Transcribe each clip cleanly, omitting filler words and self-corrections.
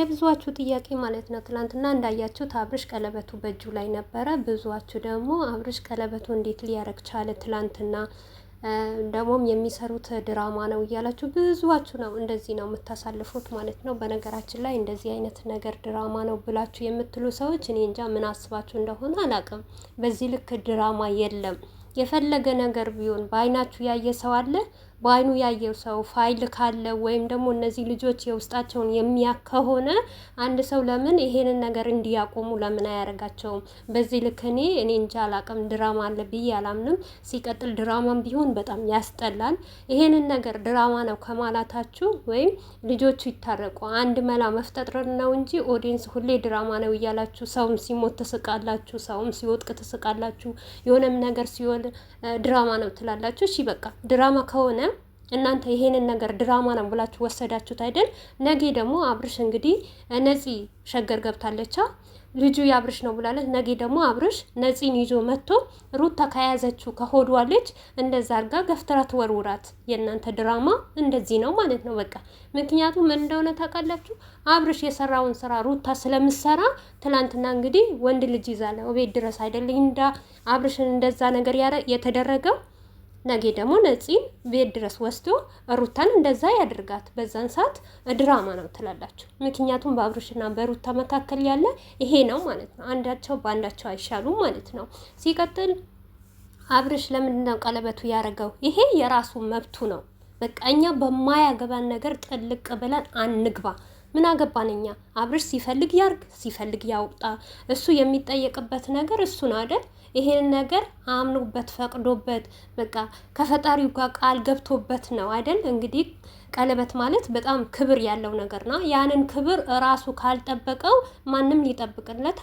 የብዙዋችሁ ጥያቄ ማለት ነው። ትናንትና እንዳያችሁት አብርሽ ቀለበቱ በእጁ ላይ ነበረ። ብዙዋችሁ ደግሞ አብርሽ ቀለበቱ እንዴት ሊያረግ ቻለ? ትላንትና ደግሞም የሚሰሩት ድራማ ነው እያላችሁ ብዙዋችሁ ነው እንደዚህ ነው የምታሳልፉት ማለት ነው። በነገራችን ላይ እንደዚህ አይነት ነገር ድራማ ነው ብላችሁ የምትሉ ሰዎች እኔ እንጃ ምን አስባችሁ እንደሆነ አላውቅም። በዚህ ልክ ድራማ የለም። የፈለገ ነገር ቢሆን በአይናችሁ ያየ ሰው አለ። በአይኑ ያየው ሰው ፋይል ካለ ወይም ደግሞ እነዚህ ልጆች የውስጣቸውን የሚያክ ከሆነ አንድ ሰው ለምን ይሄንን ነገር እንዲያቆሙ ለምን አያደርጋቸውም? በዚህ ልክ እኔ እንጃ አላቅም። ድራማ አለ ብዬ አላምንም። ሲቀጥል ድራማም ቢሆን በጣም ያስጠላል። ይሄንን ነገር ድራማ ነው ከማላታችሁ ወይም ልጆቹ ይታረቁ አንድ መላ መፍጠር ነው እንጂ ኦዲየንስ ሁሌ ድራማ ነው እያላችሁ ሰውም ሲሞት ትስቃላችሁ፣ ሰውም ሲወጥቅ ትስቃላችሁ፣ የሆነም ነገር ሲሆን ድራማ ነው ትላላችሁ። እሺ በቃ ድራማ ከሆነ እናንተ ይሄንን ነገር ድራማ ነው ብላችሁ ወሰዳችሁት አይደል? ነገ ደግሞ አብርሽ እንግዲህ ነፂ ሸገር ገብታለቻ ልጁ የአብርሽ ነው ብላለች። ነገ ደግሞ አብርሽ ነፂን ይዞ መጥቶ ሩታ ከያዘችው ከሆዷ ልጅ እንደዛ አርጋ ገፍትራ ትወርውራት። የእናንተ ድራማ እንደዚህ ነው ማለት ነው በቃ። ምክንያቱም ምን እንደሆነ ታውቃላችሁ? አብርሽ የሰራውን ስራ ሩታ ስለምሰራ ትላንትና እንግዲህ ወንድ ልጅ ይዛለ ቤት ድረስ አይደል እንዳ አብርሽን እንደዛ ነገር የተደረገው። ነገ ደግሞ ነፂን ቤት ድረስ ወስዶ ሩታን እንደዛ ያድርጋት። በዛን ሰዓት ድራማ ነው ትላላችሁ። ምክንያቱም በአብርሽና በሩታ መካከል ያለ ይሄ ነው ማለት ነው። አንዳቸው በአንዳቸው አይሻሉም ማለት ነው። ሲቀጥል አብርሽ ለምንድን ነው ቀለበቱ ያደረገው? ይሄ የራሱ መብቱ ነው። በቃ እኛ በማያገባን ነገር ጥልቅ ብለን አንግባ። ምን አገባን እኛ? አብርሽ ሲፈልግ ያርግ፣ ሲፈልግ ያውጣ። እሱ የሚጠየቅበት ነገር እሱ ነው አይደል? ይሄን ነገር አምኖበት ፈቅዶበት በቃ ከፈጣሪው ጋር ቃል ገብቶበት ነው አይደል? እንግዲህ ቀለበት ማለት በጣም ክብር ያለው ነገር ነው። ያንን ክብር ራሱ ካልጠበቀው ማንም ሊጠብቅለት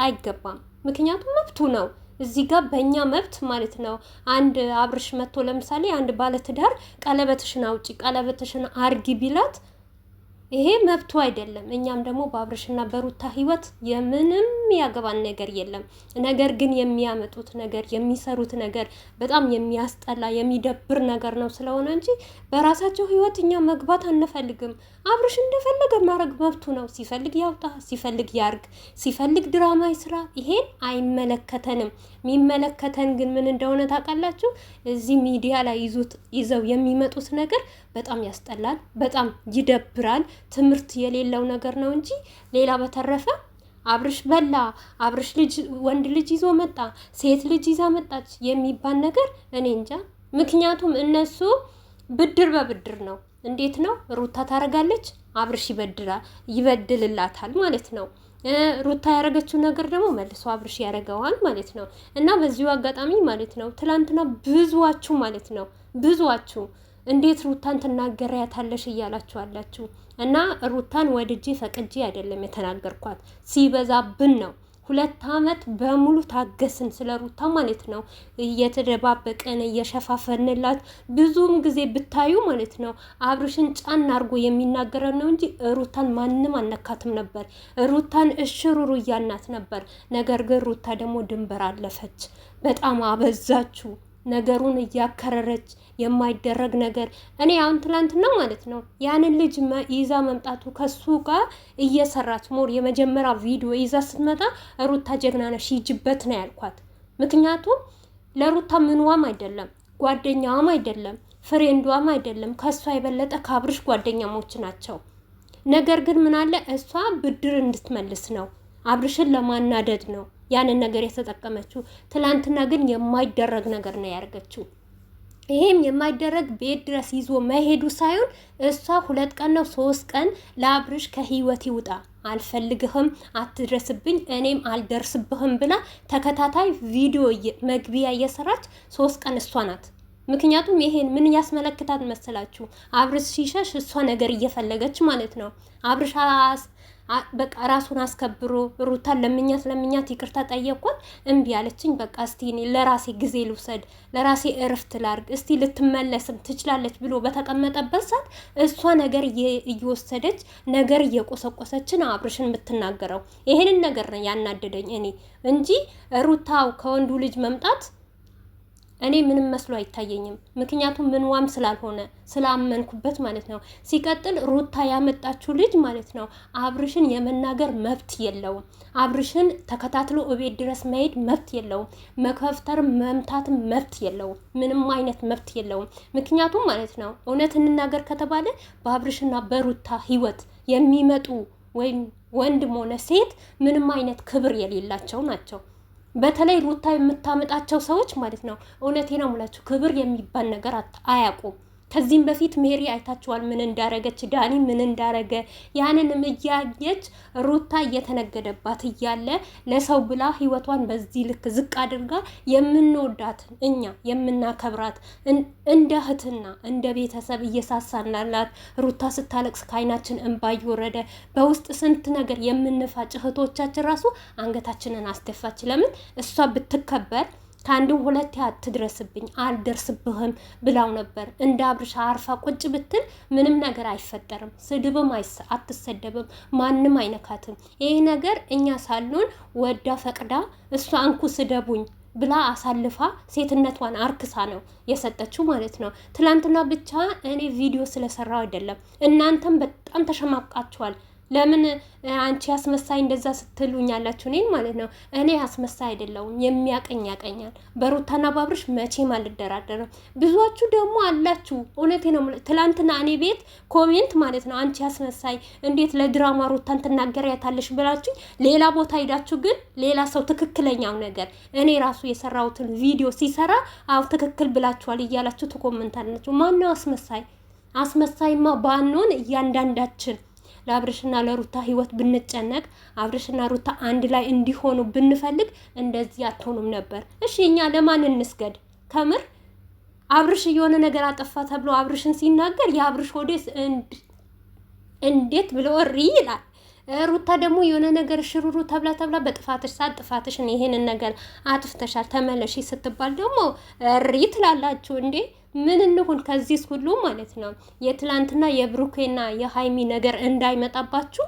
አይገባም። ምክንያቱም መብቱ ነው። እዚህ ጋር በእኛ መብት ማለት ነው። አንድ አብርሽ መጥቶ ለምሳሌ አንድ ባለትዳር ቀለበትሽን አውጪ፣ ቀለበትሽን አርጊ ቢላት ይሄ መብቱ አይደለም። እኛም ደግሞ በአብርሽና በሩታ ህይወት የምንም ያገባን ነገር የለም። ነገር ግን የሚያመጡት ነገር የሚሰሩት ነገር በጣም የሚያስጠላ የሚደብር ነገር ነው ስለሆነ እንጂ በራሳቸው ህይወት እኛ መግባት አንፈልግም። አብርሽ እንደፈለገ ማድረግ መብቱ ነው። ሲፈልግ ያውጣ፣ ሲፈልግ ያርግ፣ ሲፈልግ ድራማ ይስራ። ይሄን አይመለከተንም። የሚመለከተን ግን ምን እንደሆነ ታውቃላችሁ? እዚህ ሚዲያ ላይ ይዘው የሚመጡት ነገር በጣም ያስጠላል፣ በጣም ይደብራል። ትምህርት የሌለው ነገር ነው እንጂ ሌላ በተረፈ አብርሽ በላ፣ አብርሽ ልጅ ወንድ ልጅ ይዞ መጣ፣ ሴት ልጅ ይዛ መጣች የሚባል ነገር እኔ እንጃ። ምክንያቱም እነሱ ብድር በብድር ነው። እንዴት ነው ሩታ ታረጋለች፣ አብርሽ ይበድልላታል ማለት ነው። ሩታ ያረገችው ነገር ደግሞ መልሶ አብርሽ ያረገዋል ማለት ነው። እና በዚሁ አጋጣሚ ማለት ነው ትላንትና ብዙዋችሁ ማለት ነው ብዙዋችሁ እንዴት ሩታን ትናገሪያታለሽ እያላችሁ አላችሁ። እና ሩታን ወድጄ ፈቅጄ አይደለም የተናገርኳት፣ ሲበዛብን ነው። 2 አመት በሙሉ ታገስን ስለ ሩታ ማለት ነው። እየተደባበቀን እየሸፋፈንላት ብዙም ጊዜ ብታዩ ማለት ነው አብርሽን ጫን አርጎ የሚናገረው ነው እንጂ ሩታን ማንም አነካትም ነበር። ሩታን እሽሩሩ እያልናት ነበር። ነገር ግን ሩታ ደግሞ ድንበር አለፈች። በጣም አበዛችሁ ነገሩን እያከረረች የማይደረግ ነገር። እኔ አሁን ትላንትና ማለት ነው ያንን ልጅ ይዛ መምጣቱ ከሱ ጋር እየሰራች ሞር የመጀመሪያ ቪዲዮ ይዛ ስትመጣ ሩታ ጀግና ነሽ ሂጂበት ነው ያልኳት። ምክንያቱም ለሩታ ምንዋም አይደለም፣ ጓደኛዋም አይደለም፣ ፍሬንዷም አይደለም። ከሷ የበለጠ ከአብርሽ ጓደኛሞች ናቸው። ነገር ግን ምን አለ እሷ ብድር እንድትመልስ ነው፣ አብርሽን ለማናደድ ነው ያንን ነገር የተጠቀመችው። ትላንትና ግን የማይደረግ ነገር ነው ያደርገችው። ይሄም የማይደረግ ቤት ድረስ ይዞ መሄዱ ሳይሆን እሷ 2 ቀን ነው 3 ቀን ለአብርሽ ከህይወት ይውጣ፣ አልፈልግህም፣ አትድረስብኝ፣ እኔም አልደርስብህም ብላ ተከታታይ ቪዲዮ መግቢያ እየሰራች 3 ቀን እሷ ናት። ምክንያቱም ይሄን ምን ያስመለክታት መሰላችሁ? አብርሽ ሲሸሽ እሷ ነገር እየፈለገች ማለት ነው። አብርሽ በቃ ራሱን አስከብሮ ሩታን ለምኛት ይቅርታ ጠየቅኳት፣ እምቢ አለችኝ። በቃ እስቲ እኔ ለራሴ ጊዜ ልውሰድ፣ ለራሴ እረፍት ላርግ፣ እስቲ ልትመለስም ትችላለች ብሎ በተቀመጠበት ሰዓት እሷ ነገር እየወሰደች ነገር እየቆሰቆሰችን አብርሽን የምትናገረው ይሄንን ነገር ነው ያናደደኝ እኔ እንጂ ሩታው ከወንዱ ልጅ መምጣት እኔ ምንም መስሎ አይታየኝም። ምክንያቱም ምንዋም ስላልሆነ ስላመንኩበት ማለት ነው። ሲቀጥል ሩታ ያመጣችው ልጅ ማለት ነው አብርሽን የመናገር መብት የለውም። አብርሽን ተከታትሎ እቤት ድረስ መሄድ መብት የለውም። መከፍተርም መምታትም መብት የለውም። ምንም አይነት መብት የለውም። ምክንያቱም ማለት ነው እውነት እንናገር ከተባለ በአብርሽና በሩታ ህይወት የሚመጡ ወይም ወንድም ሆነ ሴት ምንም አይነት ክብር የሌላቸው ናቸው። በተለይ ሩታ የምታመጣቸው ሰዎች ማለት ነው እውነቴ ነው የምላችሁ ክብር የሚባል ነገር አያውቁም። ከዚህም በፊት ሜሪ አይታችኋል ምን እንዳረገች፣ ዳኒ ምን እንዳረገ። ያንንም እያየች ሩታ እየተነገደባት እያለ ለሰው ብላ ህይወቷን በዚህ ልክ ዝቅ አድርጋ የምንወዳትን እኛ የምናከብራት እንደ እህትና እንደ ቤተሰብ እየሳሳናላት ሩታ ስታለቅስ ከአይናችን እንባ እየወረደ በውስጥ ስንት ነገር የምንፋጭ እህቶቻችን ራሱ አንገታችንን አስደፋች። ለምን እሷ ብትከበር ከአንድም ሁለቴ አትድረስብኝ አልደርስብህም ብላው ነበር። እንደ አብርሻ አርፋ ቁጭ ብትል ምንም ነገር አይፈጠርም። ስድብም አትሰደብም፣ ማንም አይነካትም። ይሄ ነገር እኛ ሳሉን ወዳ ፈቅዳ እሷ አንኩ ስደቡኝ ብላ አሳልፋ ሴትነቷን አርክሳ ነው የሰጠችው ማለት ነው። ትላንትና ብቻ እኔ ቪዲዮ ስለሰራው አይደለም፣ እናንተም በጣም ተሸማቃችኋል። ለምን አንቺ አስመሳይ እንደዛ ስትሉኝ ያላችሁ እኔን ማለት ነው። እኔ አስመሳይ አይደለሁም፣ የሚያቀኝ ያቀኛል። በሩታና ባብርሽ መቼም አልደራደርም። ብዙዎቹ ደግሞ አላችሁ፣ እውነቴ ነው። ትላንትና እኔ ቤት ኮሜንት ማለት ነው አንቺ አስመሳይ እንዴት ለድራማ ሩታን ትናገሪያታለሽ ብላችሁ ሌላ ቦታ ሄዳችሁ ግን ሌላ ሰው ትክክለኛው ነገር እኔ ራሱ የሰራሁትን ቪዲዮ ሲሰራ አው ትክክል ብላችኋል እያላችሁ ትኮመንታላችሁ። ማነው አስመሳይ? አስመሳይማ ባንሆን እያንዳንዳችን ለአብርሽና ለሩታ ህይወት ብንጨነቅ አብርሽና ሩታ አንድ ላይ እንዲሆኑ ብንፈልግ እንደዚህ አትሆኑም ነበር። እሺ እኛ ለማን እንስገድ? ከምር አብርሽ የሆነ ነገር አጠፋ ተብሎ አብርሽን ሲናገር የአብርሽ ሆዴስ እንዴት ብሎ እሪ ይላል። ሩታ ደግሞ የሆነ ነገር ሽሩሩ ተብላ በጥፋትሽ ሰዓት ጥፋትሽን ይሄንን ነገር አጥፍተሻል ተመለሺ ስትባል ደግሞ እሪ ትላላችሁ እንዴ? ምን እንሁን ከዚህ ሁሉ ማለት ነው። የትላንትና የብሩኬና የሃይሚ ነገር እንዳይመጣባችሁ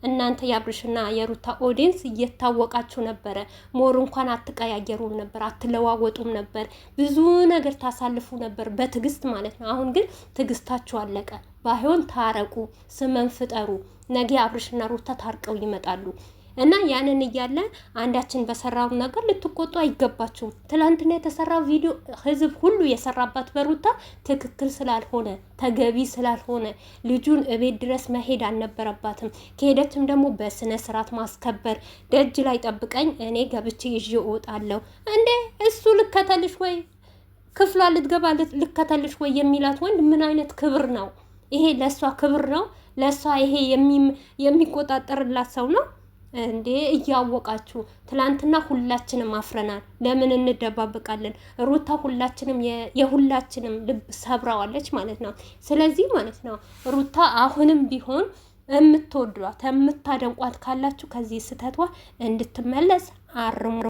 እናንተ የአብርሽና የሩታ ኦዲየንስ እየታወቃችሁ ነበረ። ሞር እንኳን አትቀያየሩም ነበር፣ አትለዋወጡም ነበር፣ ብዙ ነገር ታሳልፉ ነበር በትዕግስት ማለት ነው። አሁን ግን ትዕግስታችሁ አለቀ። ባይሆን ታረቁ፣ ስመን ፍጠሩ። ነገ አብርሽና ሩታ ታርቀው ይመጣሉ። እና ያንን እያለ አንዳችን በሰራው ነገር ልትቆጡ አይገባችሁም። ትላንትና የተሰራው ቪዲዮ ህዝብ ሁሉ የሰራባት በሩታ ትክክል ስላልሆነ ተገቢ ስላልሆነ ልጁን እቤት ድረስ መሄድ አልነበረባትም። ከሄደችም ደግሞ በስነ ስርዓት ማስከበር፣ ደጅ ላይ ጠብቀኝ እኔ ገብቼ ይዤ እወጣለሁ። እንዴ እሱ ልከተልሽ ወይ ክፍሏ ልትገባ ልከተልሽ ወይ የሚላት ወንድ ምን አይነት ክብር ነው ይሄ? ለእሷ ክብር ነው? ለእሷ ይሄ የሚቆጣጠርላት ሰው ነው እንዴ? እያወቃችሁ ትላንትና ሁላችንም አፍረናል። ለምን እንደባበቃለን? ሩታ ሁላችንም የሁላችንም ልብ ሰብራዋለች ማለት ነው። ስለዚህ ማለት ነው ሩታ አሁንም ቢሆን የምትወዷት የምታደንቋት ካላችሁ ከዚህ ስህተቷ እንድትመለስ አርሙ።